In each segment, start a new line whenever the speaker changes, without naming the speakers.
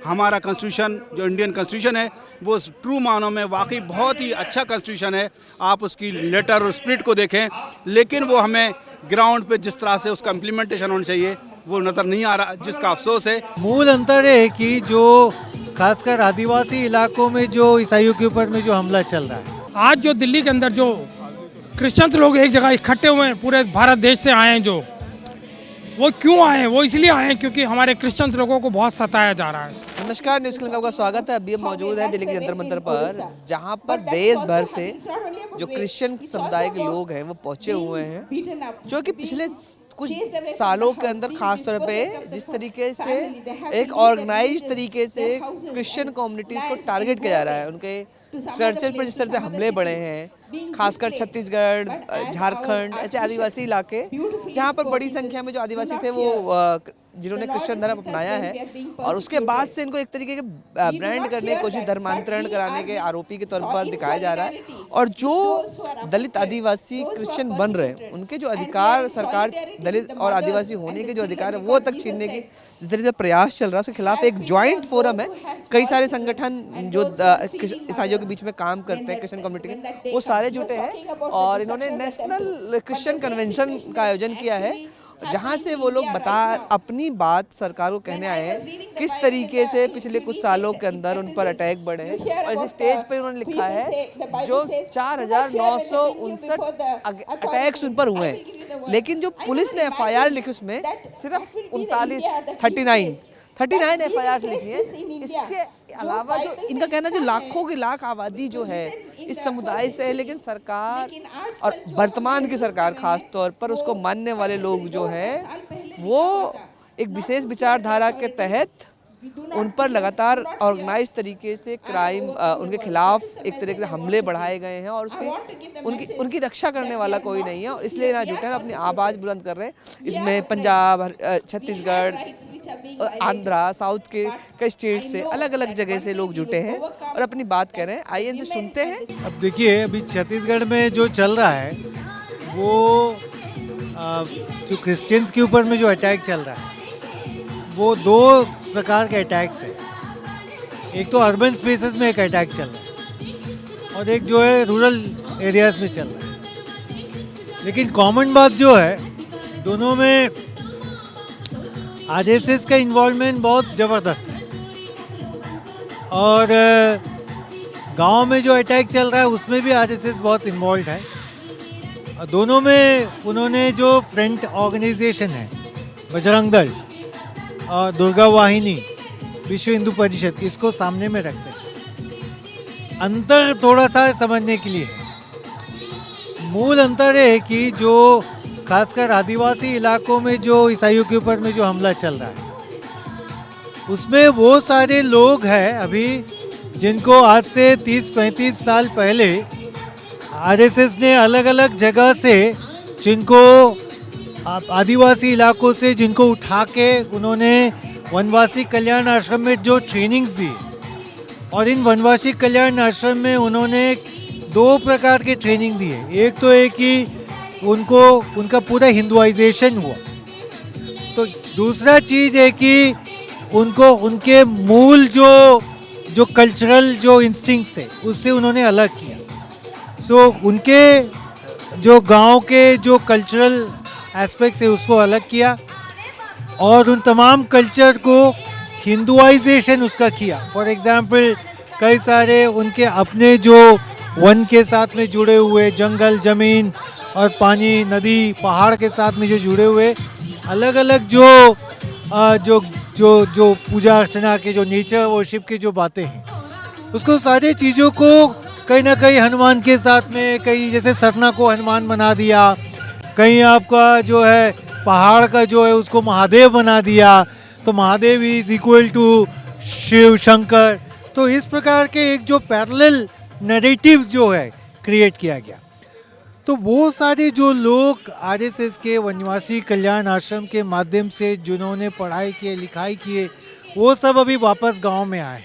हमारा कॉन्स्टिट्यूशन जो Indian constitution है वो ट्रू मानों में वाकई बहुत ही अच्छा कॉन्स्टिट्यूशन है। आप उसकी लेटर और स्पिरिट को देखें, लेकिन वो हमें ग्राउंड पे जिस तरह से उसका इम्प्लीमेंटेशन होना चाहिए वो नज़र नहीं आ रहा, जिसका अफसोस है।
मूल अंतर है कि जो खासकर आदिवासी इलाकों में जो ईसाइयों के ऊपर में जो हमला चल रहा है,
आज जो दिल्ली के अंदर जो क्रिश्चियन लोग एक जगह इकट्ठे हुए हैं, पूरे भारत देश से आए हैं, जो वो क्यों आए हैं? वो इसलिए आए हैं क्योंकि हमारे क्रिश्चियन लोगों को बहुत सताया जा रहा है।
नमस्कार, न्यूज़ क्लिक का स्वागत है। अभी हम मौजूद हैं दिल्ली के जंतर मंतर पर, जहां पर देश भर से जो क्रिश्चियन समुदाय के लोग हैं वो पहुंचे हुए हैं, जो कि पिछले कुछ सालों के अंदर खास तौर पे जिस तरीके से एक ऑर्गेनाइज तरीके से क्रिश्चियन कम्युनिटीज़ को टारगेट किया जा रहा है, उनके चर्चेज पर जिस तरह से हमले बढ़े हैं, खासकर छत्तीसगढ़, झारखंड, ऐसे आदिवासी इलाके जहाँ पर बड़ी संख्या में जो आदिवासी थे वो जिन्होंने क्रिश्चियन धर्म अपनाया है, और उसके बाद से इनको एक तरीके के ब्रांड करने की कोशिश, धर्मांतरण कराने के आरोपी के तौर पर दिखाया जा रहा है। और जो दलित आदिवासी क्रिश्चियन बन रहे हैं उनके जो अधिकार, सरकार दलित और आदिवासी होने के जो अधिकार है वो तक छीनने की जिस तरीके से प्रयास चल रहा है, उसके खिलाफ एक ज्वाइंट फोरम है। कई सारे संगठन जो ईसाइयों के बीच में काम करते हैं, क्रिश्चियन कम्युनिटी के, वो सारे जुटे हैं और इन्होंने नेशनल क्रिश्चियन कन्वेंशन का आयोजन किया है, जहाँ से वो लोग अपनी बात सरकार को कहने आए हैं किस तरीके से पिछले कुछ सालों के अंदर उन पर अटैक बढ़े हैं। और इस स्टेज पे उन्होंने लिखा है जो 4,959 अटैक्स उन पर हुए हैं, लेकिन जो पुलिस ने FIR लिखी उसमें सिर्फ 39 FIR लिखी है। इसके अलावा जो इनका कहना है जो लाखों की लाख आबादी जो है इस समुदाय से है, लेकिन सरकार और वर्तमान की सरकार खास तौर पर उसको मानने वाले लोग जो हैं वो एक विशेष विचारधारा के तहत उन पर लगातार ऑर्गेनाइज तरीके से क्राइम, उनके खिलाफ एक तरीके से हमले बढ़ाए गए हैं और उनकी रक्षा करने वाला कोई नहीं है, और इसलिए यहाँ जुटे हैं, अपनी आवाज़ बुलंद कर रहे हैं। इसमें पंजाब, छत्तीसगढ़, आंध्रा, साउथ के कई स्टेट से, अलग अलग जगह से लोग जुटे हैं और अपनी बात कह रहे हैं। आइए इनसे सुनते हैं।
अब देखिए अभी छत्तीसगढ़ में जो चल रहा है वो जो क्रिश्चियंस के ऊपर में जो अटैक चल रहा है वो दो प्रकार के अटैक्स हैं। एक तो अर्बन स्पेसेस में एक अटैक चल रहा है और एक जो है रूरल एरियाज में चल रहा है, लेकिन कॉमन बात जो है दोनों में RSS का इन्वॉल्वमेंट बहुत ज़बरदस्त है। और गांव में जो अटैक चल रहा है उसमें भी RSS बहुत इन्वॉल्व है। और दोनों में उन्होंने जो फ्रंट ऑर्गेनाइजेशन है, बजरंग दल और दुर्गा वाहिनी, विश्व हिंदू परिषद, इसको सामने में रखते हैं। अंतर थोड़ा सा समझने के लिए मूल अंतर है कि जो खासकर आदिवासी इलाकों में जो ईसाइयों के ऊपर में जो हमला चल रहा है उसमें वो सारे लोग हैं अभी जिनको आज से 30-35 साल पहले RSS ने अलग अलग जगह से, जिनको आदिवासी इलाकों से जिनको उठा के उन्होंने वनवासी कल्याण आश्रम में जो ट्रेनिंग्स दी, और इन वनवासी कल्याण आश्रम में उन्होंने 2 प्रकार के ट्रेनिंग दी है। एक तो है कि उनका पूरा हिंदुआइजेशन हुआ, तो दूसरा चीज़ है कि उनको उनके मूल जो कल्चरल जो इंस्टिंक्ट्स है उससे उन्होंने अलग किया। सो उनके जो गांव के जो कल्चरल एस्पेक्ट्स है उसको अलग किया और उन तमाम कल्चर को हिंदुआइजेशन उसका किया। फॉर एग्जांपल कई सारे उनके अपने जो वन के साथ में जुड़े हुए, जंगल, ज़मीन और पानी, नदी, पहाड़ के साथ में जो जुड़े हुए अलग अलग जो पूजा अर्चना के, जो नेचर वर्शिप के जो बातें हैं, उसको सारी चीज़ों को कहीं ना कहीं हनुमान के साथ में, कहीं जैसे सरना को हनुमान बना दिया, कहीं आपका जो है पहाड़ का जो है उसको महादेव बना दिया, तो Mahadev is equal to Shiv, Shankar. तो इस प्रकार के एक जो पैरेलल नैरेटिव जो है क्रिएट किया गया। तो वो सारे जो लोग RSS के वनवासी कल्याण आश्रम के माध्यम से जिन्होंने पढ़ाई किए, लिखाई किए, वो सब अभी वापस गांव में आए,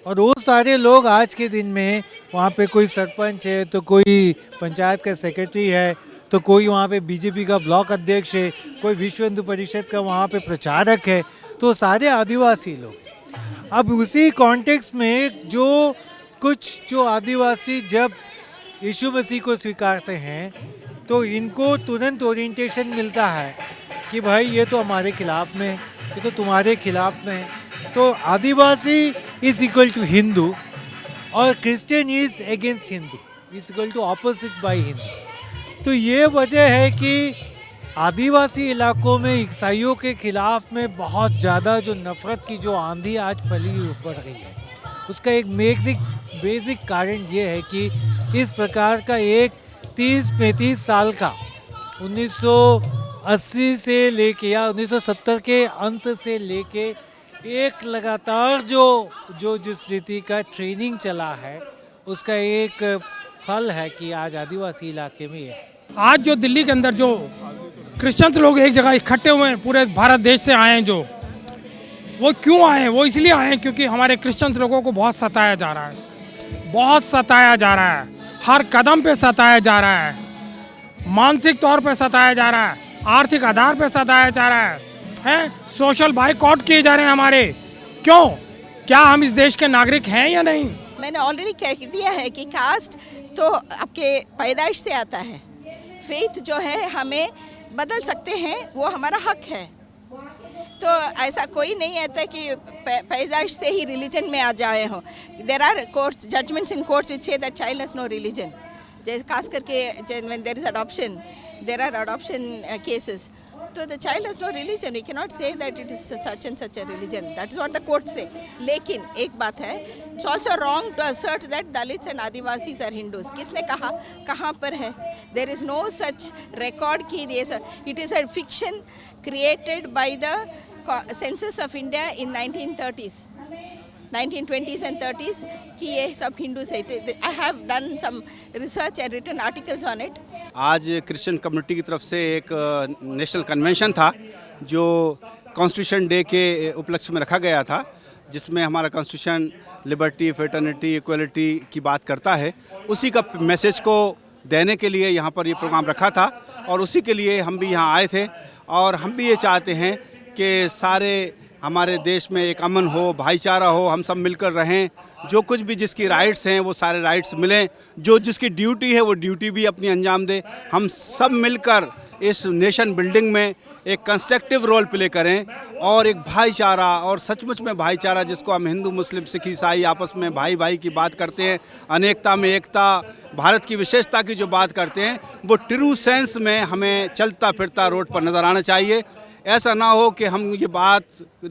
और वो सारे लोग आज के दिन में वहाँ पे कोई सरपंच है, तो कोई पंचायत का सेक्रेटरी है, तो कोई वहाँ पे BJP का ब्लॉक अध्यक्ष है, कोई विश्व हिंदू परिषद का वहाँ पे प्रचारक है, तो सारे आदिवासी लोग। अब उसी कॉन्टेक्स्ट में जो आदिवासी जब यीशु मसीह को स्वीकारते हैं तो इनको तुरंत ओरिएंटेशन मिलता है कि भाई ये तो हमारे खिलाफ में है, ये तो तुम्हारे खिलाफ में है। तो आदिवासी इज इक्वल टू हिंदू और Christian is against Hindu, is equal to opposite by Hindu. तो ये वजह है कि आदिवासी इलाकों में ईसाइयों के खिलाफ में बहुत ज़्यादा जो नफ़रत की जो आंधी आज फैली बढ़ रही है, उसका एक बेसिक कारण ये है कि इस प्रकार का एक 30-35 साल का 1980 से लेके या 1970 के अंत से लेके एक लगातार जिस रीति का ट्रेनिंग चला है, उसका एक फल है कि आज आदिवासी इलाके में ये
आज जो दिल्ली के अंदर जो क्रिश्चियन लोग एक जगह इकट्ठे हुए हैं, पूरे भारत देश से आए हैं, जो वो क्यों आए हैं? वो इसलिए आए हैं क्योंकि हमारे क्रिश्चियन लोगों को बहुत सताया जा रहा है, बहुत सताया जा रहा है, हर कदम पे सताया जा रहा है, मानसिक तौर पे सताया जा रहा है, आर्थिक आधार पे सताया जा रहा है, सोशल बाइकआउट किए जा रहे हैं हमारे। क्यों? क्या हम इस देश के नागरिक हैं या नहीं?
मैंने ऑलरेडी कह दिया है कि कास्ट तो आपके पैदाइश से आता है, फेथ जो है हमें बदल सकते हैं, वो हमारा हक है। तो ऐसा कोई नहीं आता कि पैदाइश से ही रिलीजन में आ जाए हो। There are courts judgements in courts which say that child has no religion, जैसे खास करके when there is adoption, there are adoption cases, तो the child has no religion, we can not say that it is such and such a religion, that is what the court say. लेकिन एक बात है, it's also wrong to assert that Dalits and Adivasis are Hindus. किसने कहा? कहाँ पर है? There is no such record की, it is a fiction created by the census of India in 1930s, 1920s and 30s कि ये सब हिंदूज है। I have done some research and written articles on it.
आज क्रिश्चियन कम्युनिटी की तरफ से एक नेशनल कन्वेंशन था जो कॉन्स्टिट्यूशन डे के उपलक्ष्य में रखा गया था, जिसमें हमारा कॉन्स्टिट्यूशन लिबर्टी, फ्रेटर्निटी, इक्वलिटी की बात करता है। उसी का मैसेज को देने के लिए यहाँ पर ये प्रोग्राम रखा था और उसी के लिए हम भी यहाँ आए थे। और हम भी ये चाहते हैं कि सारे हमारे देश में एक अमन हो, भाईचारा हो, हम सब मिलकर रहें, जो कुछ भी जिसकी राइट्स हैं वो सारे राइट्स मिलें, जो जिसकी ड्यूटी है वो ड्यूटी भी अपनी अंजाम दे। हम सब मिलकर इस नेशन बिल्डिंग में एक कंस्ट्रक्टिव रोल प्ले करें और एक भाईचारा, और सचमुच में भाईचारा जिसको हम हिंदू, मुस्लिम, सिख, ईसाई आपस में भाई भाई की बात करते हैं, अनेकता में एकता, भारत की विशेषता की जो बात करते हैं, वो ट्रू सेंस में हमें चलता फिरता रोड पर नज़र आना चाहिए। ऐसा ना हो कि हम ये बात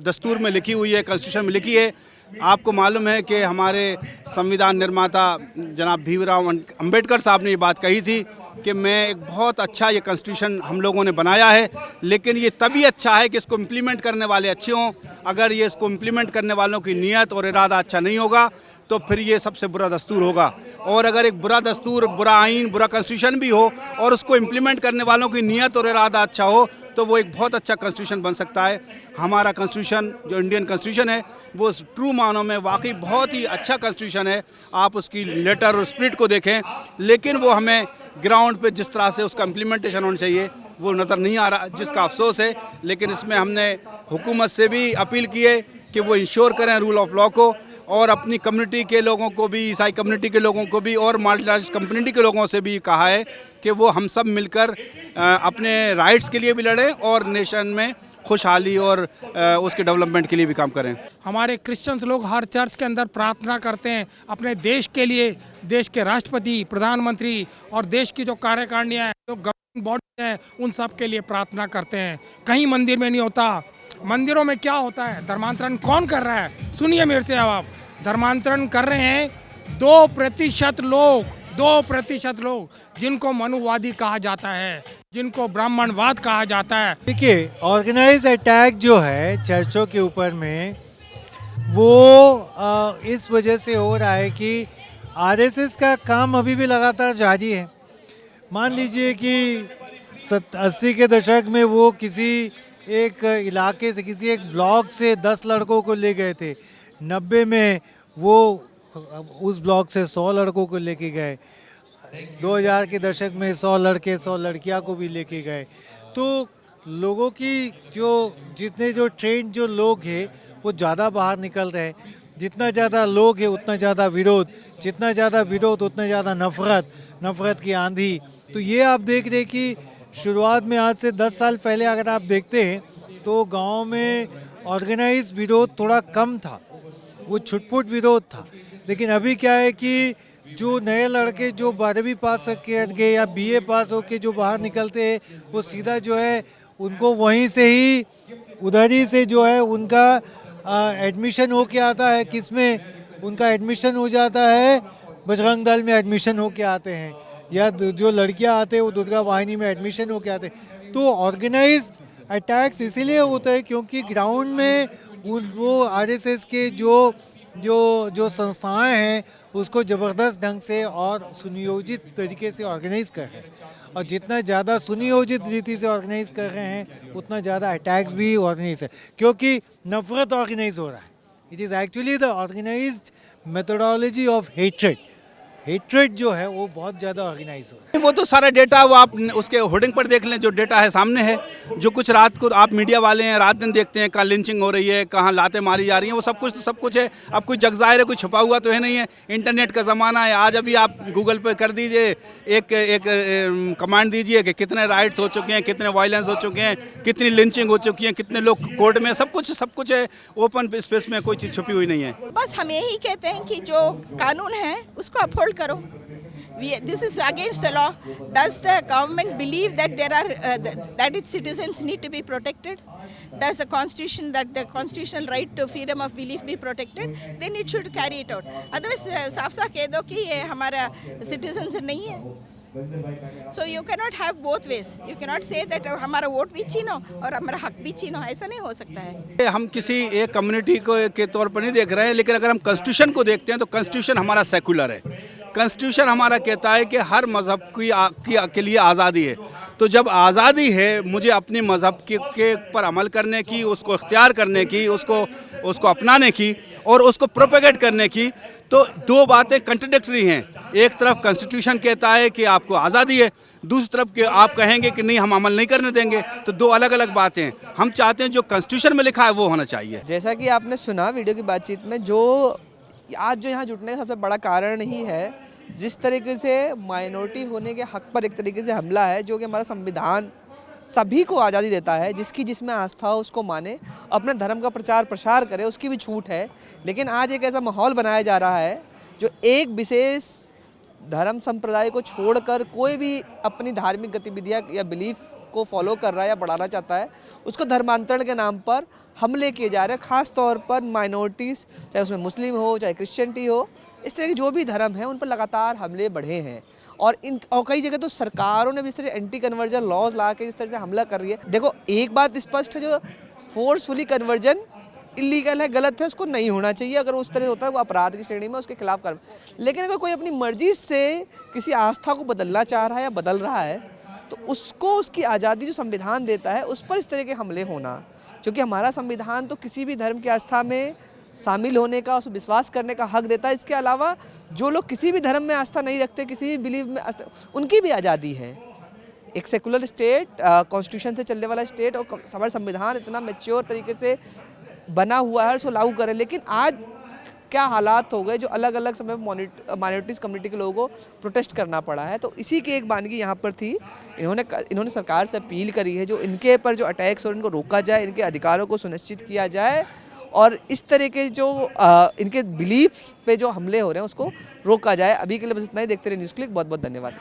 दस्तूर में लिखी हुई है, कॉन्स्टिट्यूशन में लिखी है। आपको मालूम है कि हमारे संविधान निर्माता जनाब भीमराव अंबेडकर साहब ने ये बात कही थी कि मैं एक बहुत अच्छा ये कॉन्स्टिट्यूशन हम लोगों ने बनाया है, लेकिन ये तभी अच्छा है कि इसको इम्प्लीमेंट करने वाले अच्छे हों। अगर ये इसको इम्प्लीमेंट करने वालों की नीयत और इरादा अच्छा नहीं होगा तो फिर ये सबसे बुरा दस्तूर होगा। और अगर एक बुरा दस्तूर, बुरा आइन, बुरा कॉन्स्टिट्यूशन भी हो और उसको इम्प्लीमेंट करने वालों की नीयत और इरादा अच्छा हो तो वो एक बहुत अच्छा कॉन्स्टिट्यूशन बन सकता है। हमारा कॉन्स्टिट्यूशन जो इंडियन कॉन्स्टिट्यूशन है वो ट्रू मानों में वाकई बहुत ही अच्छा कॉन्स्टिट्यूशन है। आप उसकी लेटर और स्पिरिट को देखें, लेकिन वो हमें ग्राउंड पे जिस तरह से उसका इम्प्लीमेंटेशन होना चाहिए वो नज़र नहीं आ रहा, जिसका अफसोस है। लेकिन इसमें हमने हुकूमत से भी अपील की है कि वो इंश्योर करें रूल ऑफ लॉ को, और अपनी कम्युनिटी के लोगों को भी, ईसाई कम्युनिटी के लोगों को भी और मार्जिनलाइज कम्युनिटी के लोगों से भी कहा है कि वो हम सब मिलकर अपने राइट्स के लिए भी लड़ें और नेशन में खुशहाली और उसके डेवलपमेंट के लिए भी काम करें।
हमारे क्रिश्चियंस लोग हर चर्च के अंदर प्रार्थना करते हैं अपने देश के लिए, देश के राष्ट्रपति, प्रधानमंत्री और देश की जो कार्यकारिणियाँ हैं, जो गवर्निंग बॉडी हैं, उन सब के लिए प्रार्थना करते हैं। कहीं मंदिर में नहीं होता। मंदिरों में क्या होता है? धर्मांतरण कौन कर रहा है? सुनिए मेरे से, अब आप धर्मांतरण कर रहे हैं 2% लोग, 2% लोग, जिनको मनुवादी कहा जाता है, जिनको ब्राह्मणवाद कहा जाता है।
देखिए, ऑर्गेनाइज अटैक जो है चर्चों के ऊपर में वो इस वजह से हो रहा है कि आरएसएस का काम अभी भी लगातार जारी है। मान लीजिए कि 80 के दशक में वो किसी एक इलाके से, किसी एक ब्लॉक से 10 लड़कों को ले गए थे। 90 में वो उस ब्लॉक से 100 लड़कों को लेके गए। 2000 के दशक में 100 लड़के, 100 लड़कियां को भी लेके गए। तो लोगों की जो जितने जो ट्रेंड जो लोग हैं वो ज़्यादा बाहर निकल रहे हैं। जितना ज़्यादा लोग है उतना ज़्यादा विरोध, जितना ज़्यादा विरोध उतना ज़्यादा नफ़रत की आंधी। तो ये आप देख रहे कि शुरुआत में आज से 10 साल पहले अगर आप देखते हैं तो गांव में ऑर्गेनाइज विरोध थोड़ा कम था, वो छुटपुट विरोध था। लेकिन अभी क्या है कि जो नए लड़के जो 12वीं पास करके या BA पास होके जो बाहर निकलते हैं वो सीधा जो है उनको वहीं से ही उधर ही से जो है उनका एडमिशन होके आता है। किस में उनका एडमिशन हो जाता है? बजरंग दल में एडमिशन होके आते हैं, या जो लड़कियां आते हैं वो दुर्गा वाहिनी में एडमिशन होके आते हैं। तो ऑर्गेनाइज्ड अटैक्स इसीलिए होते हैं क्योंकि ग्राउंड में वो RSS के जो संस्थाएं हैं उसको ज़बरदस्त ढंग से और सुनियोजित तरीके से ऑर्गेनाइज कर रहे हैं। और जितना ज़्यादा सुनियोजित रीति से ऑर्गेनाइज कर रहे हैं उतना ज़्यादा अटैक्स भी ऑर्गेनाइज है, क्योंकि नफरत ऑर्गेनाइज हो रहा है। It is actually the organised methodology of hatred जो है वो बहुत ज़्यादा ऑर्गेनाइज हो रहा है।
वो तो सारा डेटा वो आप उसके होर्डिंग पर देख लें, जो डेटा है सामने है। जो कुछ रात को आप मीडिया वाले हैं रात दिन देखते हैं, कहाँ लिंचिंग हो रही है, कहाँ लातें मारी जा रही हैं, वो सब कुछ है। अब कोई जग ज़ाहिर है, कोई छुपा हुआ तो है नहीं है। इंटरनेट का ज़माना है। आज अभी आप गूगल पे कर दीजिए, एक कमांड दीजिए कि कितने राइट्स हो चुके हैं, कितने वायलेंस हो चुके हैं, कितनी लिंचिंग हो चुकी है, कितने लोग कोर्ट में, सब कुछ है। ओपन स्पेस में कोई चीज़ छुपी हुई नहीं है।
बस हम यही कहते हैं कि जो कानून है उसको अपहोल्ड करो। This is against the law. Does the government believe that that its citizens need to be protected? Does the constitutional right to freedom of belief be protected? Then it should carry it out. Otherwise, साफ-साफ कह दो कि ये हमारा citizens नहीं है। So you cannot have both ways. You cannot say that हमारा vote भी छीनो और हमारा हक भी छीनो। ऐसा नहीं हो सकता है।
हम किसी एक कम्युनिटी को के तौर पर नहीं देख रहे हैं, लेकिन अगर हम कॉन्स्टिट्यूशन को देखते हैं तो कॉन्स्टिट्यूशन हमारा सेकुलर है। कॉन्स्टिट्यूशन हमारा कहता है कि हर मज़हब के लिए आज़ादी है। तो जब आज़ादी है मुझे अपने मज़हब के पर अमल करने की, उसको इख्तियार करने की, उसको अपनाने की और उसको प्रोपेगेट करने की, तो दो बातें कंट्राडिक्टरी हैं। एक तरफ कॉन्स्टिट्यूशन कहता है कि आपको आज़ादी है, दूसरी तरफ के आप कहेंगे कि नहीं हम अमल नहीं करने देंगे। तो दो अलग अलग बातें हैं। हम चाहते हैं जो कॉन्स्टिट्यूशन में लिखा है वो होना चाहिए।
जैसा कि आपने सुना वीडियो की बातचीत में, जो आज जो यहाँ जुटने का सबसे बड़ा कारण ही है जिस तरीके से माइनॉरिटी होने के हक पर एक तरीके से हमला है, जो कि हमारा संविधान सभी को आज़ादी देता है, जिसमें आस्था हो उसको माने, अपने धर्म का प्रचार प्रसार करे, उसकी भी छूट है। लेकिन आज एक ऐसा माहौल बनाया जा रहा है जो एक विशेष धर्म संप्रदाय को छोड़कर कोई भी अपनी धार्मिक गतिविधियाँ या बिलीफ को फॉलो कर रहा है या बढ़ाना चाहता है, उसको धर्मांतरण के नाम पर हमले किए जा रहे हैं। ख़ास तौर पर माइनॉरिटीज़, चाहे उसमें मुस्लिम हो चाहे क्रिश्चियनिटी हो, इस तरह के जो भी धर्म हैं उन पर लगातार हमले बढ़े हैं। और कई जगह तो सरकारों ने भी इस तरह एंटी कन्वर्जन लॉज ला के इस तरह से हमला कर रही है। देखो एक बात स्पष्ट है, जो फोर्सफुली कन्वर्जन इलीगल है, गलत है, उसको नहीं होना चाहिए। अगर उस तरह होता है वो अपराध की श्रेणी में, उसके खिलाफ कर। लेकिन अगर कोई अपनी मर्जी से किसी आस्था को बदलना चाह रहा है या बदल रहा है, तो उसको उसकी आज़ादी जो संविधान देता है उस पर इस तरह के हमले होना, क्योंकि हमारा संविधान तो किसी भी धर्म की आस्था में शामिल होने का, उस विश्वास करने का हक देता है। इसके अलावा जो लोग किसी भी धर्म में आस्था नहीं रखते, किसी भी बिलीव में आस्था, उनकी भी आज़ादी है। एक सेकुलर स्टेट, कॉन्स्टिट्यूशन से चलने वाला स्टेट, और हमारा संविधान इतना मैच्योर तरीके से बना हुआ है, उसको लागू करें। लेकिन आज क्या हालात हो गए जो अलग अलग समय माइनॉरिटीज़ कम्युनिटी के लोगों को प्रोटेस्ट करना पड़ा है। तो इसी की एक बानगी यहाँ पर थी। इन्होंने सरकार से अपील करी है जो इनके पर जो अटैक्स हो इनको रोका जाए, इनके अधिकारों को सुनिश्चित किया जाए, और इस तरह के जो इनके बिलीफ्स पे जो हमले हो रहे हैं उसको रोका जाए। अभी के लिए बस इतना ही। देखते रहे न्यूज़ क्लिक। बहुत बहुत धन्यवाद।